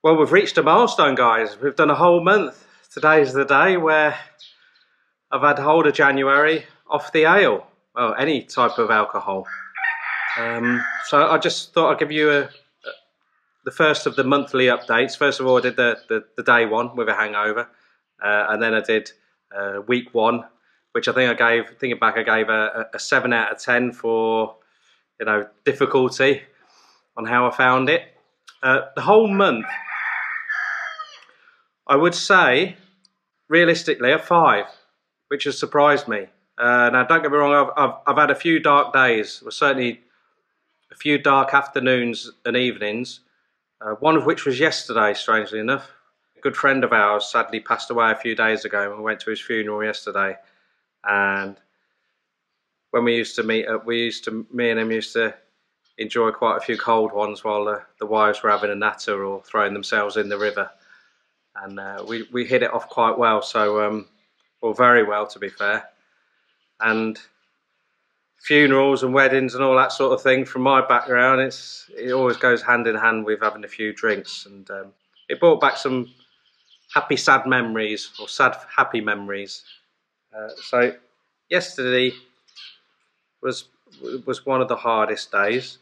Well, we've reached a milestone, guys. We've done a whole month. Today's the day where I've had the whole of January off the ale. Well, any type of alcohol. So I just thought I'd give you the first of the monthly updates. First of all, I did the day one with a hangover. And then I did week one, which I think thinking back, I gave a 7 out of 10 for, difficulty on how I found it. The whole month, I would say, realistically, a 5, which has surprised me. Now, don't get me wrong, I've had a few dark days, well, certainly a few dark afternoons and evenings, one of which was yesterday, strangely enough. A good friend of ours sadly passed away a few days ago, and we went to his funeral yesterday. And when we used to meet up, me and him used to enjoy quite a few cold ones while the wives were having a natter or throwing themselves in the river. And we hit it off quite well, or very well to be fair. And funerals and weddings and all that sort of thing, from my background, it always goes hand in hand with having a few drinks. And it brought back some happy, sad memories, or sad, happy memories. So yesterday was one of the hardest days.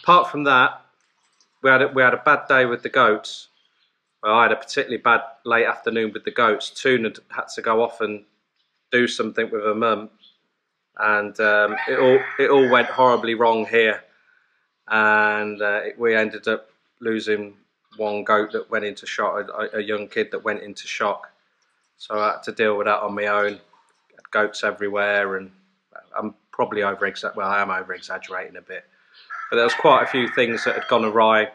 Apart from that, we had a bad day with the goats. Well, I had a particularly bad late afternoon with the goats. Toon had to go off and do something with her mum, and it all went horribly wrong here. And we ended up losing one goat that went into shock, a young kid that went into shock. So I had to deal with that on my own. Had goats everywhere, and I'm probably I am over-exaggerating a bit. But there was quite a few things that had gone awry.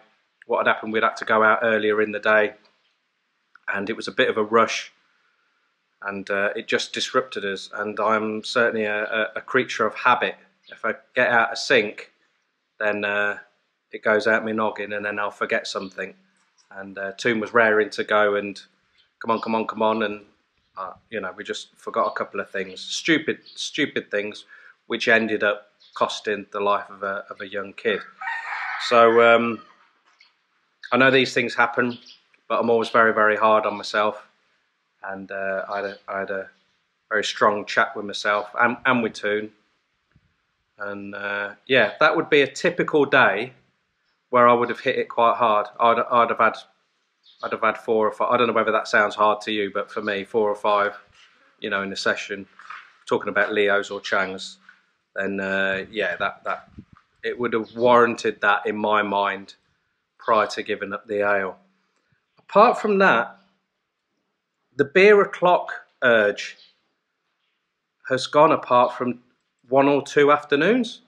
What had happened, we'd had to go out earlier in the day, and it was a bit of a rush, and it just disrupted us. And I'm certainly a creature of habit. If I get out of sync, then it goes out my noggin, and then I'll forget something. And Toon was raring to go, and come on, and we just forgot a couple of things, stupid things, which ended up costing the life of a young kid. So I know these things happen, but I'm always very, very hard on myself. And I had a very strong chat with myself and with Toon. And yeah, that would be a typical day where I would have hit it quite hard. I'd have had 4 or 5. I don't know whether that sounds hard to you, but for me, 4 or 5, in a session, talking about Leos or Changs, then yeah, that it would have warranted that in my mind prior to giving up the ale. Apart from that, the beer o'clock urge has gone, apart from 1 or 2 afternoons.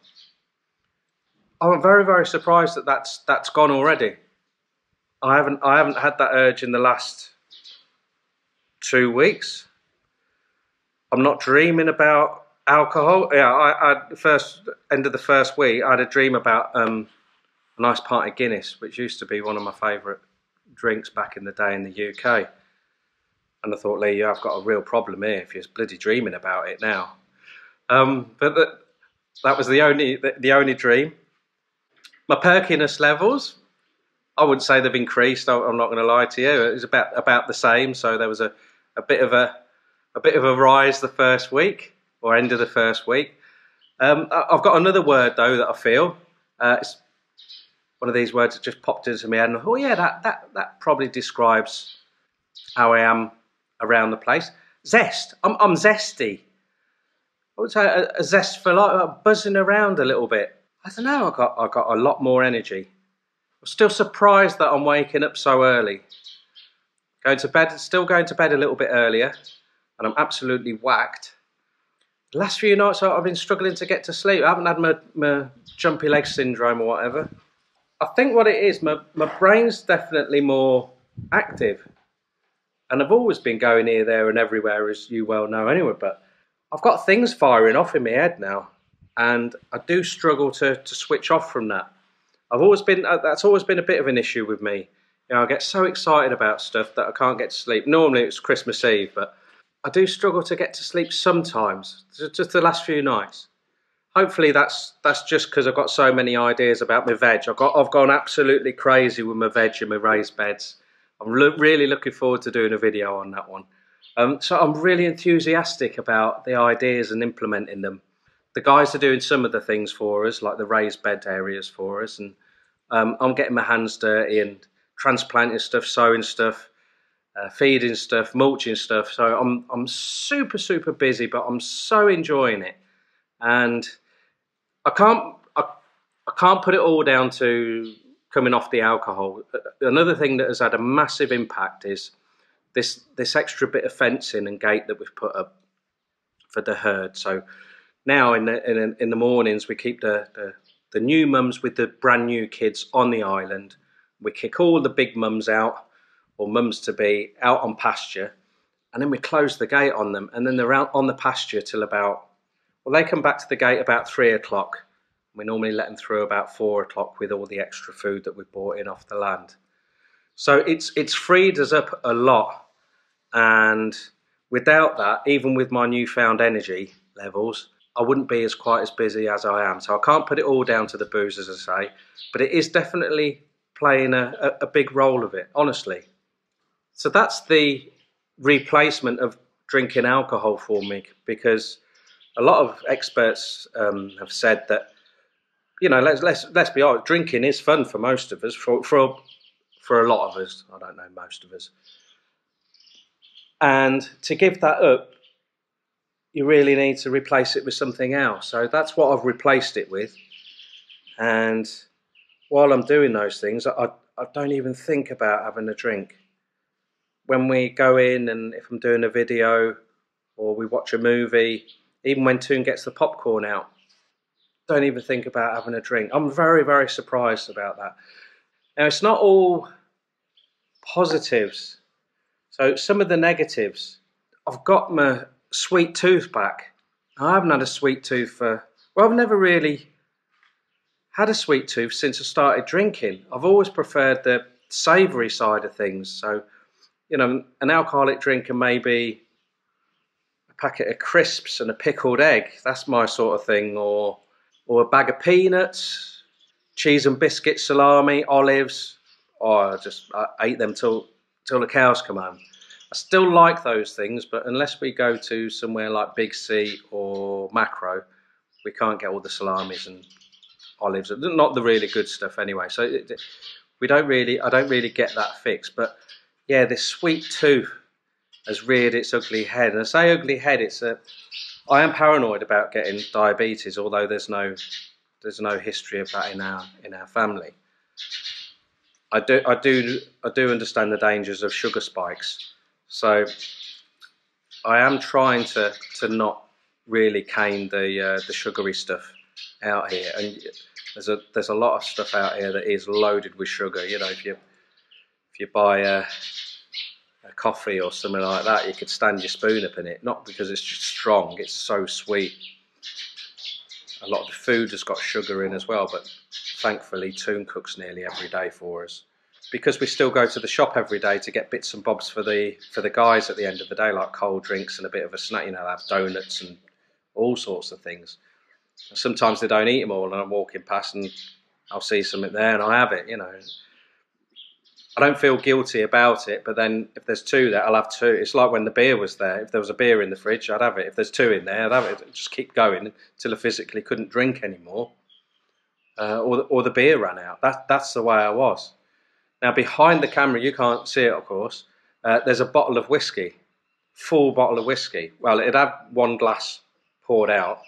I'm very, very surprised that that's gone already. I haven't had that urge in the last 2 weeks. I'm not dreaming about alcohol. Yeah, I end of the first week, I had a dream about a nice pint of Guinness, which used to be one of my favourite drinks back in the day in the UK. And I thought, Lee, I've got a real problem here if you're bloody dreaming about it now. But that was the only dream. My perkiness levels, I wouldn't say they've increased. I'm not going to lie to you. It was about the same. So there was a bit of a rise the first week, or end of the first week. I've got another word though that I feel. It's one of these words that just popped into my head, and I thought, yeah, that probably describes how I am around the place. Zest. I'm zesty. I would say a zest for life, buzzing around a little bit. I don't know. I got a lot more energy. I'm still surprised that I'm waking up so early. Still going to bed a little bit earlier, and I'm absolutely whacked. The last few nights I've been struggling to get to sleep. I haven't had my jumpy leg syndrome or whatever. I think what it is, my brain's definitely more active. And I've always been going here, there and everywhere, as you well know anyway, but I've got things firing off in my head now, and I do struggle to switch off from that. That's always been a bit of an issue with me. I get so excited about stuff that I can't get to sleep. Normally it's Christmas Eve, but I do struggle to get to sleep sometimes, just the last few nights. hopefully that's just because I've got so many ideas about my veg. I've gone absolutely crazy with my veg and my raised beds. I'm really looking forward to doing a video on that one. So I'm really enthusiastic about the ideas and implementing them. The guys are doing some of the things for us, like the raised bed areas for us, and I'm getting my hands dirty and transplanting stuff, sowing stuff, feeding stuff, mulching stuff. So I'm super busy, but I'm so enjoying it, and I can't put it all down to coming off the alcohol. Another thing that has had a massive impact is this extra bit of fencing and gate that we've put up for the herd. So now in the mornings we keep the new mums with the brand new kids on the island. We kick all the big mums out, or mums to be, out on pasture, and then we close the gate on them, and then they're out on the pasture till about, well, they come back to the gate about 3 o'clock. We normally let them through about 4 o'clock with all the extra food that we've brought in off the land. So it's freed us up a lot, and without that, even with my newfound energy levels, I wouldn't be quite as busy as I am. So I can't put it all down to the booze, as I say, but it is definitely playing a big role of it, honestly. So that's the replacement of drinking alcohol for me, because a lot of experts have said that, you know, let's be honest, drinking is fun for most of us, for a lot of us. I don't know, most of us. And to give that up, you really need to replace it with something else. So that's what I've replaced it with. And while I'm doing those things, I don't even think about having a drink. When we go in, and if I'm doing a video or we watch a movie, even when Toon gets the popcorn out, don't even think about having a drink. I'm very surprised about that. Now, it's not all positives. So some of the negatives, I've got my sweet tooth back. I haven't had a sweet tooth for, well, I've never really had a sweet tooth since I started drinking. I've always preferred the savoury side of things. So, you know, an alcoholic drink and maybe a packet of crisps and a pickled egg. That's my sort of thing. Or a bag of peanuts, cheese and biscuits, salami, olives. I ate them till the cows come home. I still like those things, but unless we go to somewhere like Big C or Macro, we can't get all the salamis and olives. Not the really good stuff anyway. So I don't really get that fix. But yeah, this sweet tooth has reared its ugly head. And I say ugly head, I am paranoid about getting diabetes, although there's no history of that in our family. I do understand the dangers of sugar spikes. So I am trying to not really cane the sugary stuff out here, and there's a lot of stuff out here that is loaded with sugar. You know, if you buy a coffee or something like that, you could stand your spoon up in it. Not because it's just strong; it's so sweet. A lot of the food has got sugar in as well, but thankfully Toon cooks nearly every day for us, because we still go to the shop every day to get bits and bobs for the guys at the end of the day, like cold drinks and a bit of a snack. You know, they have donuts and all sorts of things. And sometimes they don't eat them all, and I'm walking past and I'll see something there and I have it. You know, I don't feel guilty about it, but then if there's two there, I'll have two. It's like when the beer was there. If there was a beer in the fridge, I'd have it. If there's two in there, I'd have it. Just keep going until I physically couldn't drink anymore, or the beer ran out. That's the way I was. Now, behind the camera, you can't see it, of course, there's a bottle of whiskey, full bottle of whiskey. Well, it had one glass poured out.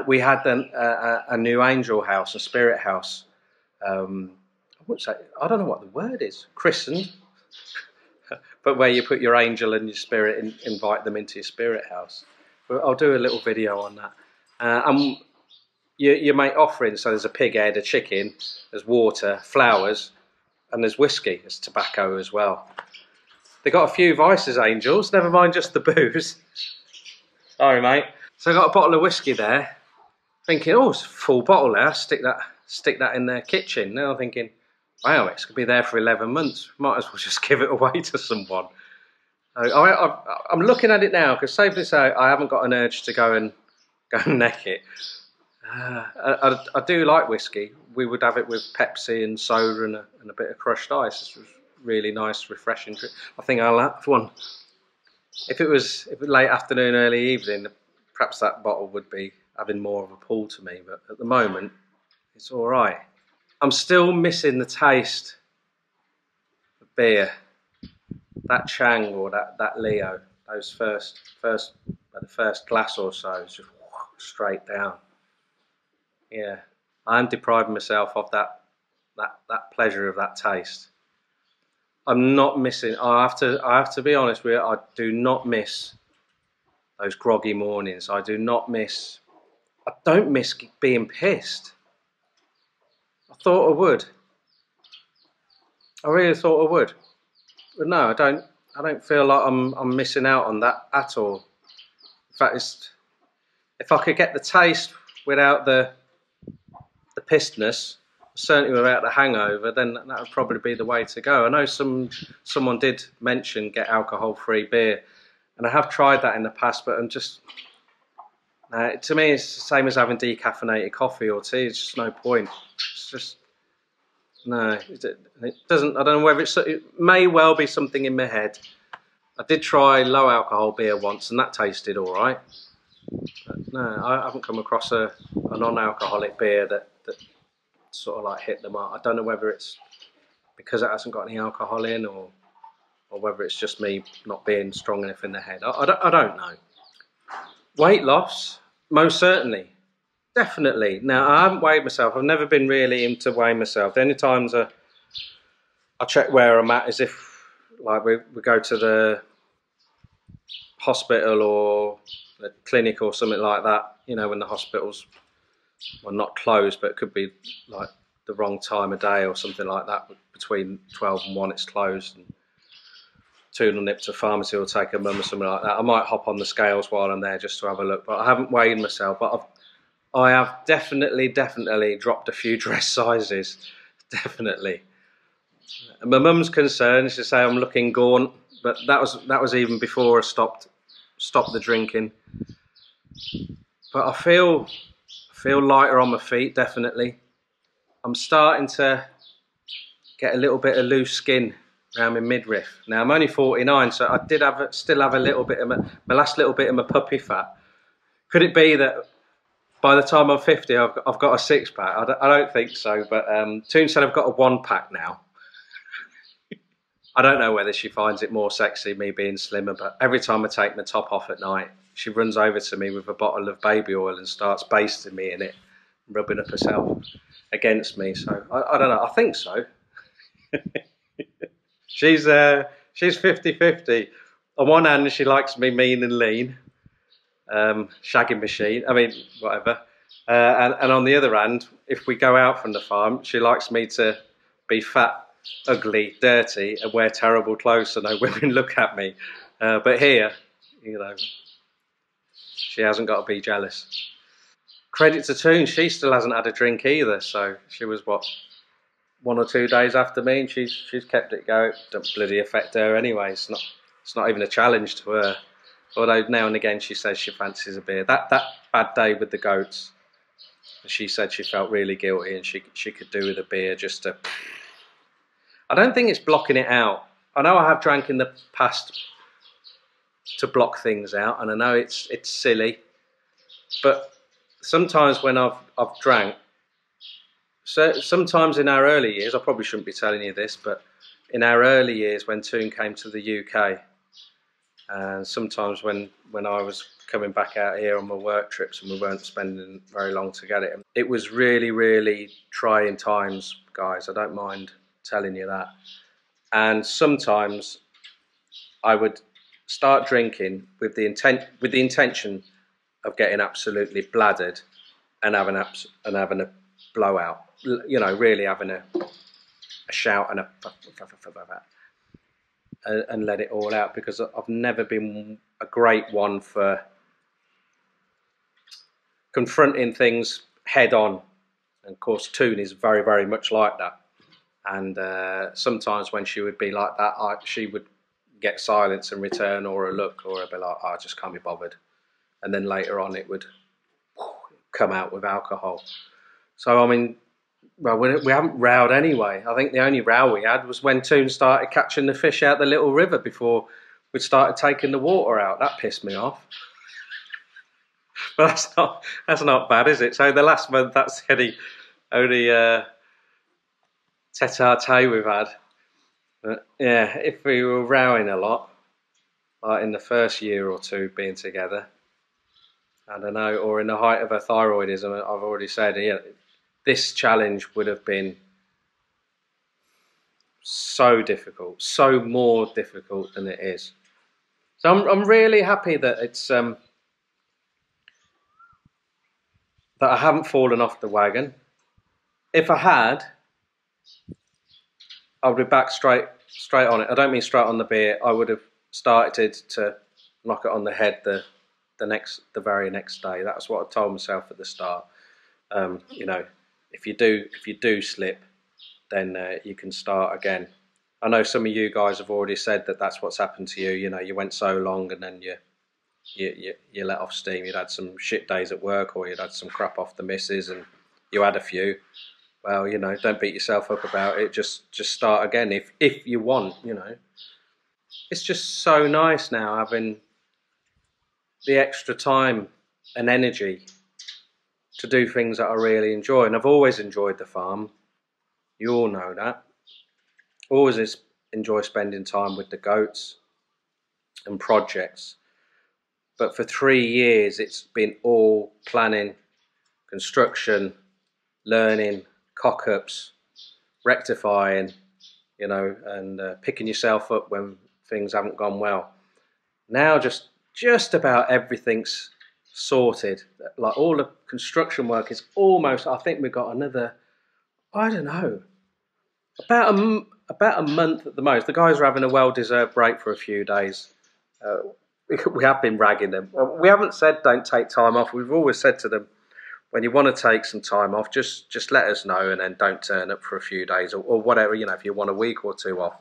We had then a new angel house, a spirit house. I don't know what the word is, christened, but where you put your angel and your spirit and invite them into your spirit house. But I'll do a little video on that. You make offerings, so there's a pig head, a chicken, there's water, flowers, and there's whiskey, there's tobacco as well. They got a few vices, angels, never mind just the booze. Sorry, mate. So I got a bottle of whiskey there, thinking, oh, it's a full bottle there, stick that in their kitchen. Now I'm thinking, wow, it's going to be there for 11 months. Might as well just give it away to someone. I'm looking at it now, because safely say I haven't got an urge to go and neck it. I do like whiskey. We would have it with Pepsi and soda and a bit of crushed ice. This was really nice, refreshing drink. I think I'll have one. If it was late afternoon, early evening, perhaps that bottle would be having more of a pull to me. But at the moment, it's all right. I'm still missing the taste of beer. That Chang or that Leo, those the first glass or so, is just straight down. Yeah, I'm depriving myself of that pleasure of that taste. I'm not missing. I have to be honest with you. I do not miss those groggy mornings. I do not miss. I don't miss being pissed. I thought I would. I really thought I would. But no, I don't. I don't feel like I'm missing out on that at all. In fact, if I could get the taste without the pissedness, certainly without the hangover, then that would probably be the way to go. I know someone did mention get alcohol-free beer, and I have tried that in the past, but I'm just to me it's the same as having decaffeinated coffee or tea. It's just no point. It's just no. It doesn't. I don't know whether it may well be something in my head. I did try low alcohol beer once, and that tasted all right. But no, I haven't come across a non-alcoholic beer that sort of like hit the mark. I don't know whether it's because it hasn't got any alcohol in, or whether it's just me not being strong enough in the head. I don't know. Weight loss, most certainly, definitely. Now I haven't weighed myself. I've never been really into weighing myself. The only times I check where I'm at is if like we go to the hospital or the clinic or something like that. You know, when the hospital's not closed, but it could be like the wrong time of day or something like that. Between 12 and 1 it's closed, and 2 will nip to pharmacy or take a mum or something like that. I might hop on the scales while I'm there just to have a look, but I haven't weighed myself. But I have definitely dropped a few dress sizes, definitely. And my mum's concerned. She say I'm looking gaunt, but that was even before I stopped the drinking. But I feel lighter on my feet, definitely. I'm starting to get a little bit of loose skin around my midriff. Now I'm only 49, so I still have a little bit of my last little bit of my puppy fat. Could it be that by the time I'm 50, I've got a 6-pack? I don't think so, but Toon said I've got a 1-pack now. I don't know whether she finds it more sexy, me being slimmer, but every time I take my top off at night, she runs over to me with a bottle of baby oil and starts basting me in it, rubbing up herself against me. So I don't know. I think so. She's 50-50. On one hand, she likes me mean and lean, shagging machine. I mean, whatever. And on the other hand, if we go out from the farm, she likes me to be fat, ugly, dirty, and wear terrible clothes so no women look at me. But here, you know, she hasn't got to be jealous. Credit to Toon, she still hasn't had a drink either. So she was, what, 1 or 2 days after me, and she's kept it going. Don't bloody affect her anyway. It's not even a challenge to her. Although now and again she says she fancies a beer. That bad day with the goats, she said she felt really guilty and she could do with a beer just to. I don't think it's blocking it out. I know I have drank in the past to block things out, and I know it's silly, but sometimes when I've drank, so sometimes in our early years, I probably shouldn't be telling you this, but in our early years when Toon came to the UK, and sometimes when I was coming back out here on my work trips and we weren't spending very long together, it was really, really trying times, guys. I don't mind telling you that. And sometimes I would start drinking with the intention of getting absolutely bladdered and having a blowout. You know, really having a shout and and let it all out, because I've never been a great one for confronting things head on. And of course, Toon is very, very much like that. And sometimes when she would be like that, she would get silence in return, or a look, or I'd be like, I just can't be bothered. And then later on, it would come out with alcohol. So I mean, well, we haven't rowed anyway. I think the only row we had was when Toon started catching the fish out the little river before we started taking the water out. That pissed me off. But that's not bad, is it? So the last month, that's the only tete-a-tete we've had. But yeah, if we were rowing a lot, like in the first year or two being together, I don't know, or in the height of her thyroidism, I've already said, yeah, this challenge would have been so difficult, so more difficult than it is. So I'm really happy that it's that I haven't fallen off the wagon. If I had, I would be back straight on it. I don't mean straight on the beer. I would have started to knock it on the head the very next day. That's what I told myself at the start. You know, if you do slip, then you can start again. I know some of you guys have already said that that's what's happened to you. You know, you went so long and then you let off steam. You'd had some shit days at work, or you'd had some crap off the missus, and you had a few. Well, you know, don't beat yourself up about it. Just start again if you want. You know, it's just so nice now having the extra time and energy to do things that I really enjoy. And I've always enjoyed the farm. You all know that. Always enjoy spending time with the goats and projects. But for 3 years, it's been all planning, construction, learning, cock-ups, rectifying, you know, and picking yourself up when things haven't gone well. Now just about everything's sorted. Like all the construction work is almost, I think we've got another, I don't know, about a month at the most. The guys are having a well-deserved break for a few days. We have been ragging them. We haven't said don't take time off. We've always said to them, when you want to take some time off, just let us know, and then don't turn up for a few days or whatever. You know, if you want a week or two off,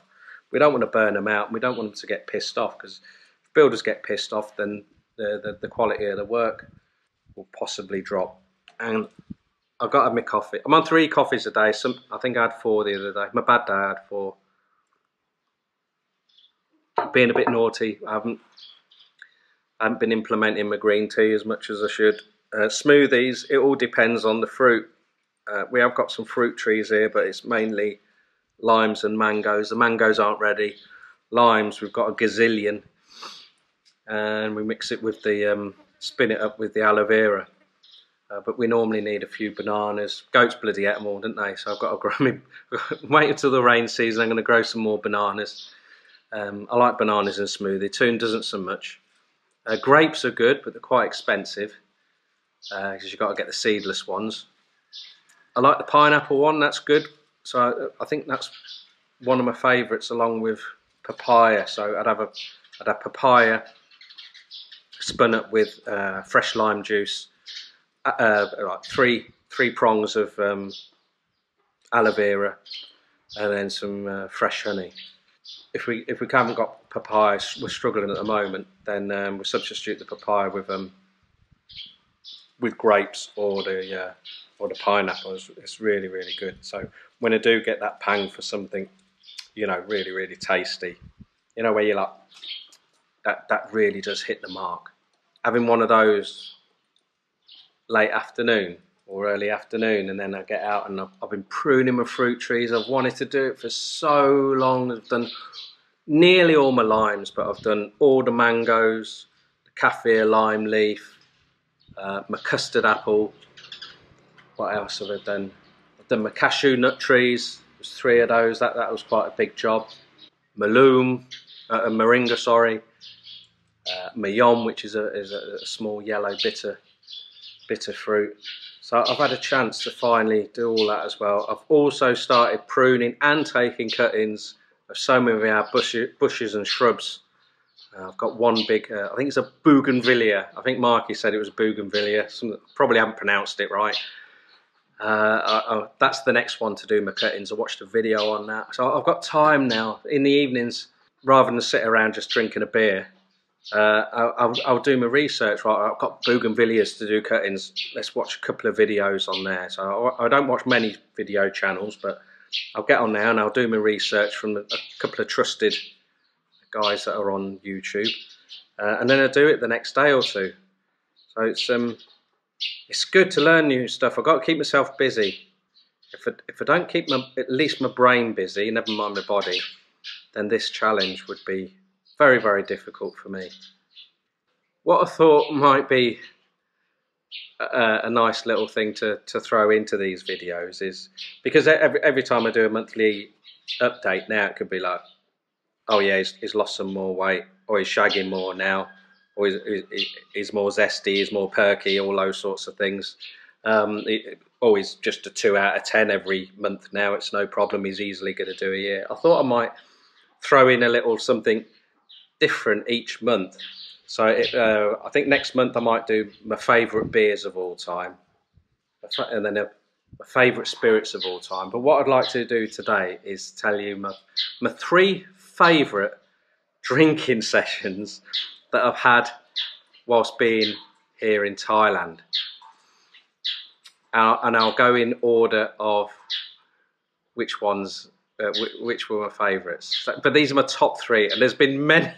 we don't want to burn them out. And we don't want them to get pissed off, because if builders get pissed off, then the quality of the work will possibly drop. And I've got to have my coffee. I'm on 3 coffees a day. I think I had 4 the other day. My bad day, I had 4. Being a bit naughty, I haven't been implementing my green tea as much as I should. Smoothies, it all depends on the fruit. We have got some fruit trees here, but it's mainly limes and mangoes. The mangoes aren't ready. Limes, we've got a gazillion. And we mix it with the, spin it up with the aloe vera. But we normally need a few bananas. Goats bloody ate them all, didn't they? So I've got to grow me, wait until the rain season. I'm going to grow some more bananas. I like bananas in a smoothie. Toon doesn't so much. Grapes are good, but they're quite expensive because you've got to get the seedless ones. I like the pineapple one, that's good. So I think that's one of my favourites, along with papaya. So I'd have papaya spun up with fresh lime juice, like three prongs of aloe vera, and then some fresh honey. If we haven't got papaya, we're struggling at the moment, then we'll substitute the papaya with grapes or the pineapple. It's really, really good. So when I do get that pang for something, you know, really, really tasty, you know, where you're like, that really does hit the mark. Having one of those late afternoon or early afternoon, and then I get out and I've been pruning my fruit trees. I've wanted to do it for so long. I've done nearly all my limes, but I've done all the mangoes, the kaffir lime leaf, my custard apple. What else have I done? I've done my cashew nut trees. There's 3 of those. That was quite a big job. My loom, moringa, sorry. My yom, which is a small yellow bitter fruit. So I've had a chance to finally do all that as well. I've also started pruning and taking cuttings of so many of our bushes and shrubs. I've got one big, I think it's a bougainvillea. I think Marky said it was a bougainvillea. Probably haven't pronounced it right. That's the next one to do my cuttings. I watched a video on that. So I've got time now in the evenings, rather than sit around just drinking a beer. I'll do my research. Right, I've got bougainvilleas to do cuttings. Let's watch a couple of videos on there. So I don't watch many video channels, but I'll get on there and I'll do my research from a couple of trusted guys that are on YouTube, and then I'll do it the next day or two. So it's good to learn new stuff. I've got to keep myself busy. If I don't keep at least my brain busy, never mind my body, then this challenge would be very, very difficult for me. What I thought might be a nice little thing to throw into these videos is, because every time I do a monthly update now, it could be like, oh yeah, he's lost some more weight, or he's shagging more now, or he's more zesty, he's more perky, all those sorts of things. Always just a 2 out of 10 every month now. It's no problem. He's easily going to do a year. I thought I might throw in a little something different each month. So I think next month I might do my favourite beers of all time, and then my favourite spirits of all time. But what I'd like to do today is tell you my 3 favourite drinking sessions that I've had whilst being here in Thailand. And I'll go in order of which ones, which were my favourites. So, but these are my top 3, and there's been many.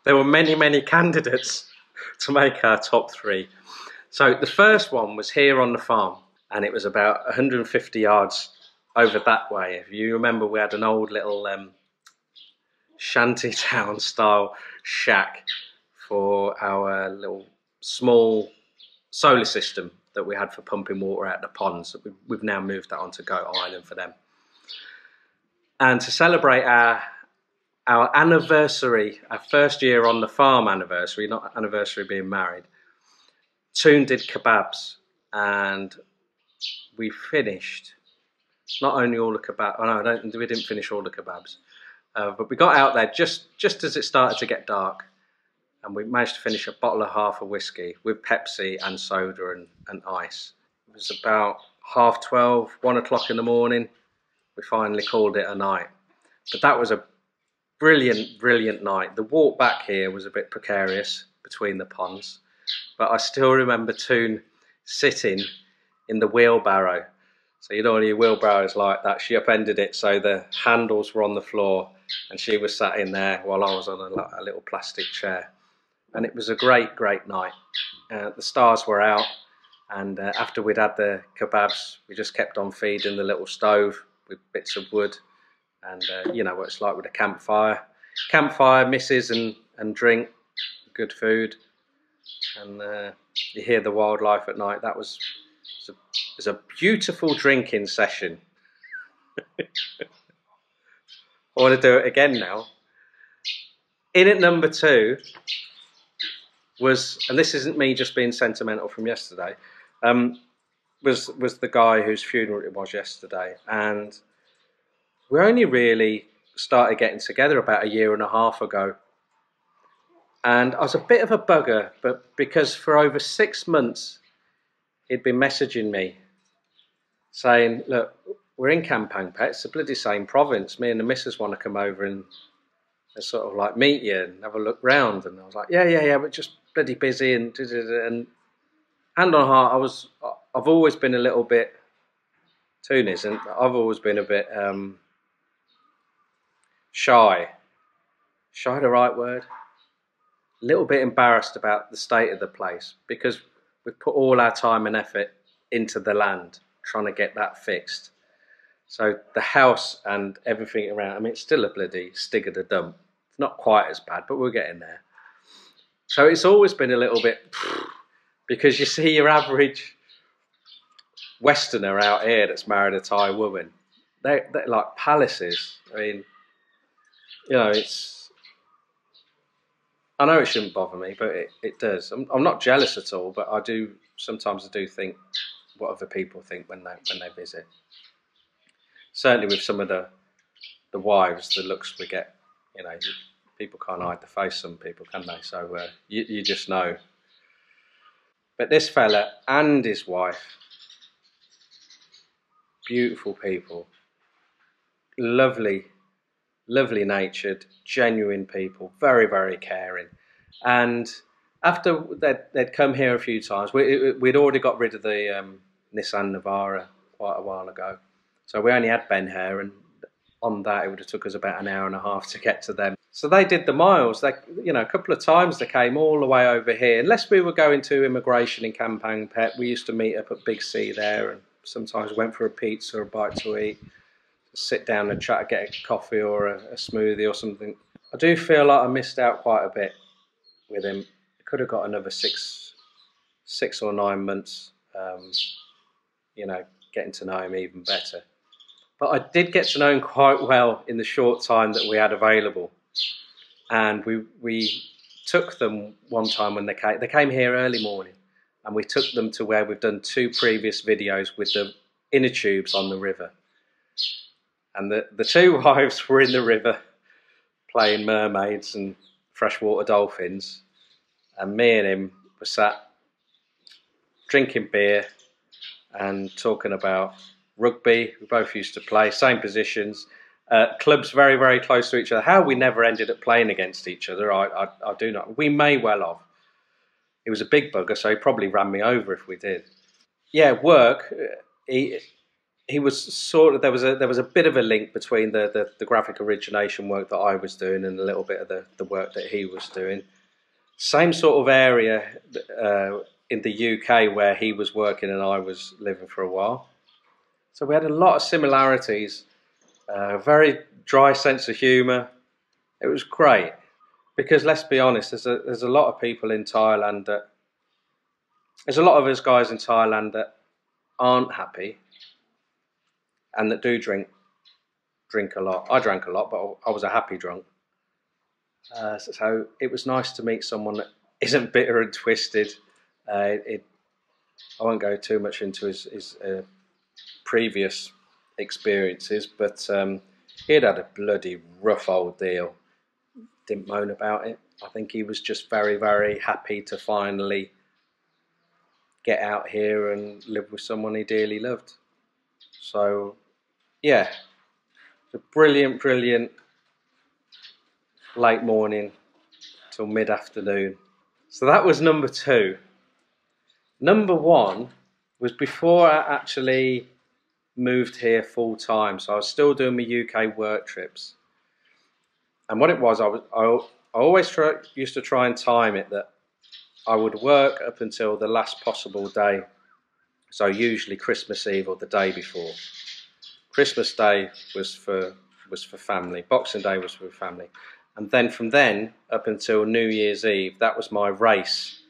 There were many candidates to make our top 3. So the first one was here on the farm, and it was about 150 yards over that way. If you remember, we had an old little shanty town style shack for our little small solar system that we had for pumping water out of the ponds. We've now moved that onto Goat Island for them. And to celebrate our anniversary, our first year on the farm anniversary, not anniversary being married, Toon did kebabs, and we finished not only all the kebabs. Oh no, we didn't finish all the kebabs, but we got out there just as it started to get dark, and we managed to finish a bottle and a half of whiskey with Pepsi and soda and ice. It was about 12:30, 1 o'clock in the morning. We finally called it a night. But that was a brilliant night. The walk back here was a bit precarious between the ponds, but I still remember Toon sitting in the wheelbarrow. So you know your wheelbarrows like that. She upended it so the handles were on the floor, and she was sat in there while I was on a little plastic chair. And it was a great night. The stars were out, and after we'd had the kebabs, we just kept on feeding the little stove with bits of wood, and you know what it's like with a campfire, misses and drink, good food, and you hear the wildlife at night. That was a beautiful drinking session. I want to do it again now. In at number 2 was, and this isn't me just being sentimental from yesterday, was the guy whose funeral it was yesterday, and we only really started getting together about 1.5 years ago. And I was a bit of a bugger, but because for over 6 months he'd been messaging me saying, look, we're in Kampang Pet, it's the bloody same province. Me and the missus want to come over and sort of like meet you and have a look round. And I was like, yeah, but just bloody busy and hand on heart, I've always been a little bit, Toon isn't, I've always been a bit shy the right word? A little bit embarrassed about the state of the place, because we've put all our time and effort into the land trying to get that fixed. So the house and everything around, I mean, it's still a bloody stig of the dump. It's not quite as bad, but we're getting there. So it's always been a little bit, because you see your average Westerner out here that's married a Thai woman, they're like palaces. I mean, you know, I know it shouldn't bother me, but it does. I'm not jealous at all, but sometimes I do think what other people think when they visit. Certainly with some of the wives, the looks we get, you know, people can't hide the face, some people, can they? So you just know. But this fella and his wife, beautiful people, lovely natured, genuine people, very caring. And after they'd come here a few times, we'd already got rid of the Nissan Navara quite a while ago. So we only had Ben here, and on that it would have took us about an hour and a half to get to them. So they did the miles. They, you know, a couple of times they came all the way over here. Unless we were going to immigration in Kampang Pet, we used to meet up at Big C there, and sometimes went for a pizza or a bite to eat, sit down and chat, get a coffee or a smoothie or something. I do feel like I missed out quite a bit with him. I could have got another six or 9 months, you know, getting to know him even better. But I did get to know him quite well in the short time that we had available. And we took them one time when they came here early morning, and we took them to where we've done 2 previous videos with the inner tubes on the river. And the 2 wives were in the river playing mermaids and freshwater dolphins, and me and him were sat drinking beer and talking about rugby. We both used to play, same positions, clubs very, very close to each other. How we never ended up playing against each other, I do not. We may well have. He was a big bugger, so he probably ran me over if we did. Yeah, work. He was sort of, there was a bit of a link between the graphic origination work that I was doing and a little bit of the work that he was doing. Same sort of area in the UK where he was working and I was living for a while. So we had a lot of similarities, very dry sense of humour. It was great because, let's be honest, there's a lot of people in Thailand there's a lot of us guys in Thailand that aren't happy and that do drink a lot. I drank a lot, but I was a happy drunk. So it was nice to meet someone that isn't bitter and twisted. I won't go too much into his previous experiences, but he'd had a bloody rough old deal. Didn't moan about it. I think he was just very, very happy to finally get out here and live with someone he dearly loved. So yeah, it's a brilliant, brilliant late morning till mid-afternoon. So that was number 2. Number 1 was before I actually moved here full time, so I was still doing my UK work trips. And what it was, I always used to try and time it that I would work up until the last possible day. So usually Christmas Eve or the day before. Christmas Day was for family. Boxing Day was for family. And then from then up until New Year's Eve, that was my race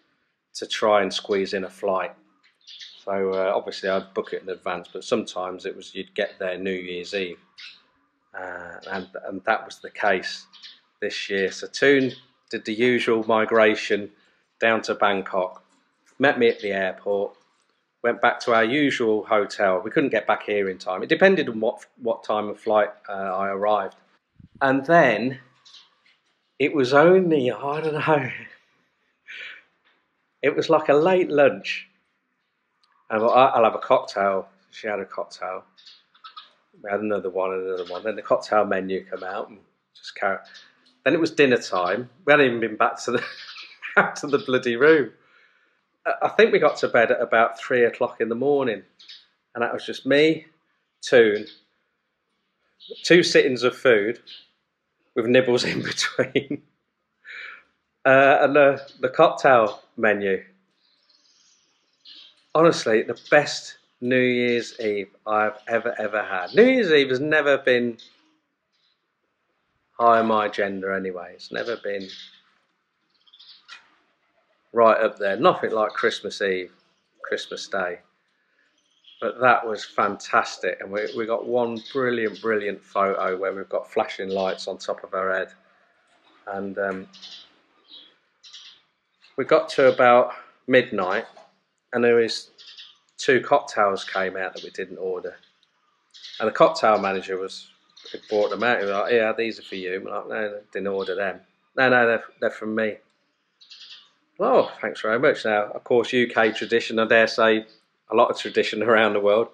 to try and squeeze in a flight. So obviously I'd book it in advance, but sometimes it was you'd get there New Year's Eve. And that was the case this year. So Toon did the usual migration down to Bangkok, met me at the airport, went back to our usual hotel. We couldn't get back here in time. It depended on what time of flight I arrived. And then it was only, I don't know, it was like a late lunch. And I'll have a cocktail. She had a cocktail. We had another one and another one. Then the cocktail menu came out and just carry. Then it was dinner time. We hadn't even been back to the back to the bloody room. I think we got to bed at about 3 o'clock in the morning, and that was just me, Toon, 2 sittings of food with nibbles in between, and the cocktail menu. Honestly, the best New Year's Eve I've ever had. New Year's Eve has never been high on my agenda anyway. It's never been right up there. Nothing like Christmas Eve, Christmas Day. But that was fantastic. And we got one brilliant, brilliant photo where we've got flashing lights on top of our head. And we got to about midnight, and there was 2 cocktails came out that we didn't order. And the cocktail manager brought them out. He was like, yeah, these are for you. We're like, no, didn't order them. No, they're from me. Oh, thanks very much. Now, of course, UK tradition, I dare say, a lot of tradition around the world.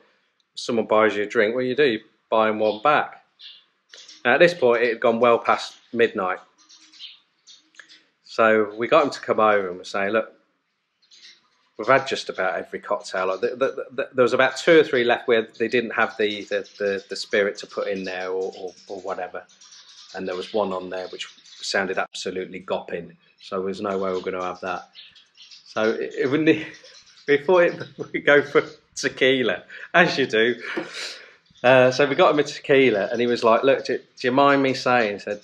If someone buys you a drink, what do? You buy them one back. Now, at this point, it had gone well past midnight. So we got him to come over and we're saying, look, we've had just about every cocktail. Like there was about 2 or 3 left where they didn't have the spirit to put in there or whatever. And there was one on there which sounded absolutely gopping. So there's no way we're going to have that. So we thought we'd go for tequila, as you do. So we got him a tequila and he was like, look, do you mind me saying, he said,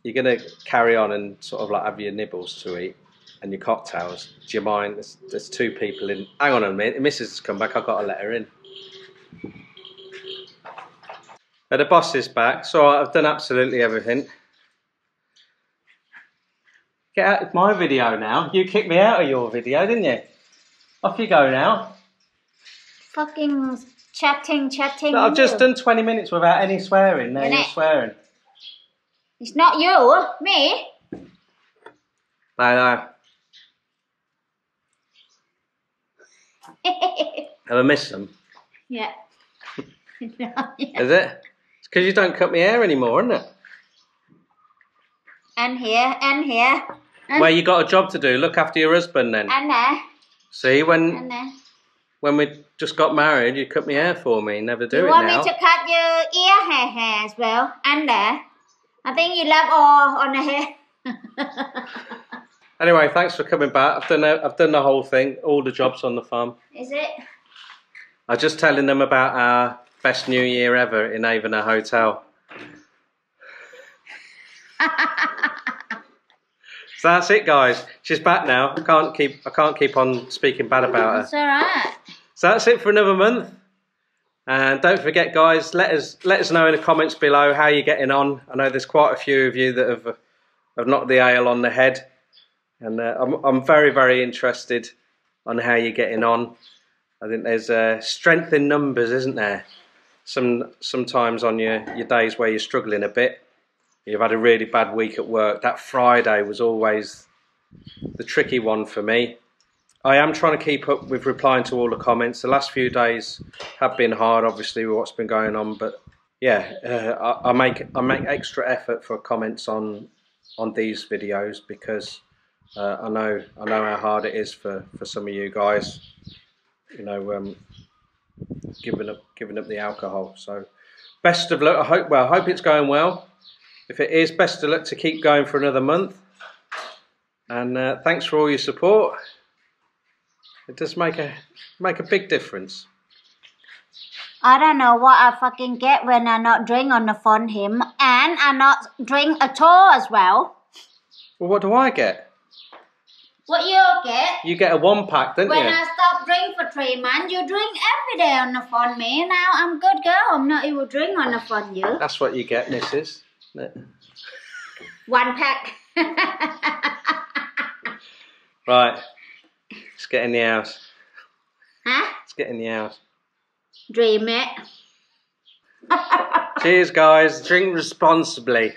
you're going to carry on and sort of like have your nibbles to eat and your cocktails. Do you mind? There's 2 people in. Hang on a minute, the missus has come back, I've got to let her in. But the boss is back, so I've done absolutely everything. Get out of my video now. You kicked me out of your video, didn't you? Off you go now. Fucking chatting. No, I've just done 20 minutes without any swearing. No, you're swearing. It's not you, me. No. Have I missed them? Yeah. Is it? It's because you don't cut my hair anymore, isn't it? And here. Well, you got a job to do. Look after your husband then. And there. See, when we just got married, you cut my hair for me. Never do it now. You want me to cut your ear hair as well? And there. I think you love all on the hair. Anyway, thanks for coming back. I've done the whole thing, all the jobs on the farm. Is it? I was just telling them about our best New Year ever in Avon Hotel. So that's it, guys. She's back now. I can't keep on speaking bad about her. It's all right. So that's it for another month. And don't forget, guys, let us know in the comments below how you're getting on. I know there's quite a few of you that have knocked the ale on the head, and I'm very, very interested on how you're getting on. I think there's strength in numbers, isn't there? Sometimes on your days where you're struggling a bit, you've had a really bad week at work. That Friday was always the tricky one for me. I am trying to keep up with replying to all the comments. The last few days have been hard, obviously, with what's been going on. But yeah, I make extra effort for comments on these videos because I know how hard it is for some of you guys. You know, giving up the alcohol. So best of luck. I hope it's going well. If it is, best of luck to keep going for another month. And thanks for all your support. It does make a big difference. I don't know what I fucking get when I not drink on the phone him, and I not drink at all as well. Well, what do I get? What you get? You get a 1-pack, don't you? When I stopped drinking for 3 months, you drink every day on the phone me. Now I'm good girl. I'm not even drink on the phone you. That's what you get, missus. Isn't it? 1 pack. Right. Let's get in the house. Huh? Let's get in the house. Dream it. Cheers, guys. Drink responsibly.